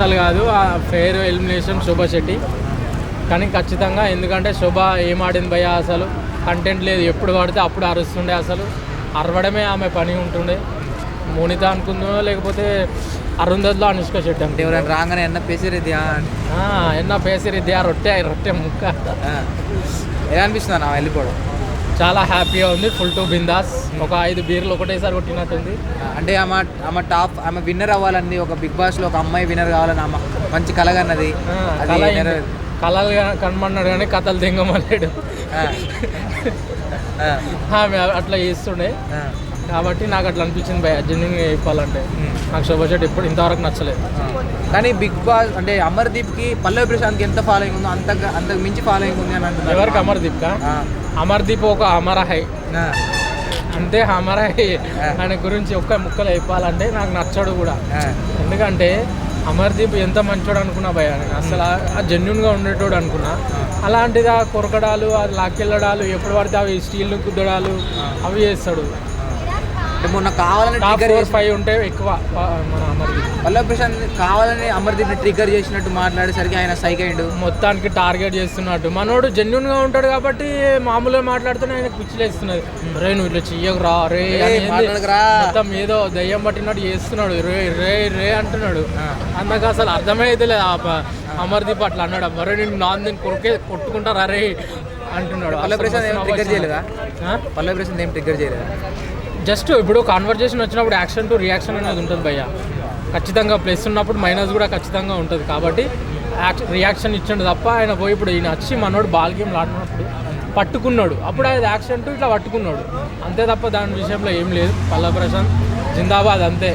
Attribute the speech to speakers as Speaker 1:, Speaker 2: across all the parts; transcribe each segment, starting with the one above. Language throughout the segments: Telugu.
Speaker 1: అసలు కాదు ఆ ఫెయిర్ ఎలిమినేషన్ శోభా శెట్టి. కానీ ఖచ్చితంగా ఎందుకంటే శోభ ఏం ఆడింది భయ్య, అసలు కంటెంట్ లేదు, ఎప్పుడు పడితే అప్పుడు అరుస్తుండే, అసలు అరవడమే ఆమె పని ఉంటుండే. మోనిత అనుకుందో లేకపోతే అరుంధతిలో అనుష్క శెట్టి అంటే
Speaker 2: ఎవరైనా రాగానే ఎన్న పేసిరిద్యా
Speaker 1: ఎన్న పేసిరిద్ది ఆ రొట్టె ముక్క.
Speaker 2: ఎలా అనిపిస్తుంది అన్న వెళ్ళిపోవడం?
Speaker 1: చాలా హ్యాపీగా ఉంది, ఫుల్ టు బిందాస్. ఒక 5 బీర్లు ఒకటేసారి కొట్టినట్టుంది.
Speaker 2: అంటే ఆమె టాప్, ఆమె విన్నర్ అవ్వాలని, ఒక బిగ్ బాస్లో ఒక అమ్మాయి విన్నర్ కావాలని ఆమె మంచి కలగన్నది.
Speaker 1: కళలు కనమన్నాడు కానీ కథలు తెంగమలేడు, ఆమె అట్లా చేస్తుండే. కాబట్టి నాకు అట్లా అనిపించింది భయ, జెన్యున్గా చెప్పాలంటే. నాకు శోభా శెట్టి ఎప్పుడు ఇంతవరకు నచ్చలేదు.
Speaker 2: కానీ బిగ్ బాస్ అంటే అమర్దీప్కి పల్లవి ప్రశాంత్కి ఎంత ఫాలోయింగ్ ఉందో అంతకు మించి ఫాలోయింగ్ ఉంది అని అంటున్నారు.
Speaker 1: ఎవరికి? అమర్దీప్కా? అమర్దీప్ ఒక అమరహై అంతే. అమరహై ఆయన గురించి ఒక్క ముక్కలు చెప్పాలంటే నాకు నచ్చడు కూడా. ఎందుకంటే అమర్దీప్ ఎంత మంచోడు అనుకున్నా భయ, అసలు ఆ జెన్యున్గా ఉండేటోడు అనుకున్నా. అలాంటిది ఆ కొరకడాలు, అది లాక్కెళ్ళడాలు, ఎప్పుడు పడితే అవి స్టీల్ను కుద్దడాలు అవి చేస్తాడు.
Speaker 2: మొన్న కావాలని
Speaker 1: టాప్ 4-5 ఉంటే ఎక్కువ మన అమర్దీప్.
Speaker 2: పల్లవి ప్రశాంత్ కావాలని అమర్దీప్ని ట్రిగర్ చేసినట్టు మాట్లాడేసరికి ఆయన సైక్ అయ్యిండు, మొత్తానికి
Speaker 1: టార్గెట్ చేస్తున్నట్టు. మనోడు జెన్యున్గా ఉంటాడు కాబట్టి మామూలుగా మాట్లాడుతూనే ఆయనకు పిచ్చిలేస్తున్నది. రే నువ్వు ఇట్లా చెయ్యకురా రే, మొత్తం ఏదో దయ్యం పట్టినట్టు చేస్తున్నాడు, రే రే రే అంటున్నాడు. అందుకు అసలు అర్థమైతే లేదు అమర్దీప్ అట్లా అన్నాడు. మరే నేను దీన్ని కొట్టుకుంటారా రే అంటున్నాడు.
Speaker 2: పల్లవి ప్రశాంత్ ఏం ట్రిగర్ చేయలేదా? పల్లవి ప్రశాంత్ ఏం ట్రిగర్ చేయలేదా?
Speaker 1: జస్ట్ ఇప్పుడు కాన్వర్జేషన్ వచ్చినప్పుడు యాక్షన్ టు రియాక్షన్ అనేది ఉంటుంది భయ్య. ఖచ్చితంగా ప్లస్ ఉన్నప్పుడు మైనస్ కూడా ఖచ్చితంగా ఉంటుంది. కాబట్టి రియాక్షన్ ఇచ్చిండు తప్ప ఆయన పోయి ఇప్పుడు ఈయన వచ్చి మనోడు బాల్ గేమ్లు ఆడినప్పుడు పట్టుకున్నాడు, అప్పుడు అది యాక్షన్ టు ఇట్లా పట్టుకున్నాడు అంతే తప్ప దాని విషయంలో ఏం లేదు. పల్లవి ప్రశాంత్ జిందాబాద్ అంతే.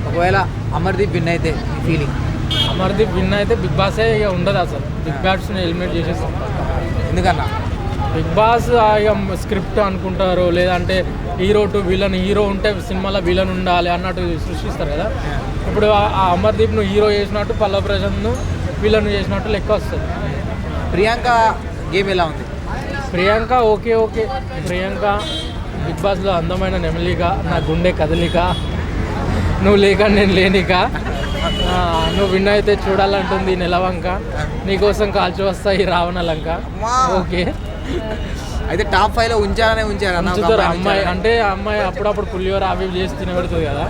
Speaker 2: ఒకవేళ అమర్దీప్ విన్ అయితే ఫీలింగ్?
Speaker 1: అమర్దీప్ విన్ అయితే బిగ్ బాసే ఇక ఉండదు, అసలు బిగ్ బాస్ని ఎలిమినేట్ చేసేస్తాం.
Speaker 2: ఎందుకన్నా?
Speaker 1: బిగ్ బాస్ ఇక స్క్రిప్ట్ అనుకుంటారు, లేదంటే హీరో టు విలన్, హీరో ఉంటే సినిమాలో విలన్ ఉండాలి అన్నట్టు సృష్టిస్తారు కదా. ఇప్పుడు ఆ అమర్దీప్ను హీరో చేసినట్టు, పల్లవి ప్రశాంత్ను విలన్ చేసినట్టు లెక్క వస్తుంది.
Speaker 2: ప్రియాంక గేమ్ ఎలా ఉంది?
Speaker 1: ప్రియాంక ఓకే. ప్రియాంక బిగ్ బాస్లో అందమైన నెమలిక, నా గుండె కదలిక, నువ్వు లేక నేను లేనిక, నువ్వు విన్ అయితే చూడాలంటుంది నెలవంక, నీకోసం కాల్చి వస్తాయి రావణ లంక. ఓకే,
Speaker 2: అయితే టాప్ 5లో ఉంచారు
Speaker 1: అమ్మాయి అంటే అమ్మాయి అప్పుడప్పుడు పులిహోర అవి చేసి తినబెడుతుంది కదా,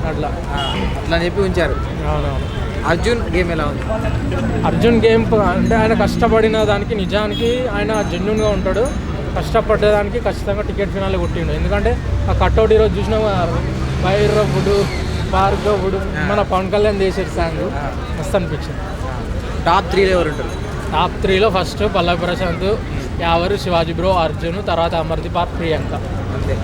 Speaker 1: అట్లా
Speaker 2: చెప్పి ఉంచారు.
Speaker 1: అవునవును.
Speaker 2: అర్జున్ గేమ్ ఎలా ఉంది?
Speaker 1: అర్జున్ గేమ్ అంటే ఆయన కష్టపడిన దానికి నిజానికి ఆయన జెన్యున్గా ఉంటాడు. కష్టపడేదానికి ఖచ్చితంగా టికెట్ ఫినాలే కొట్టిండు. ఎందుకంటే ఆ కట్అవుట్ ఈరోజు చూసినా భైరవుడు భార్గవుడు మన పవన్ కళ్యాణ్ చేసేది సాంగ్ మస్తు అనిపించింది.
Speaker 2: టాప్ 3లో ఎవరు ఉంటారు?
Speaker 1: టాప్ 3లో ఫస్ట్ పల్లవి ప్రశాంత్, యావరు శివాజీ బ్రో, అర్జున్, తర్వాత అమర్దీప్, ప్రియాంక.
Speaker 2: అంతే.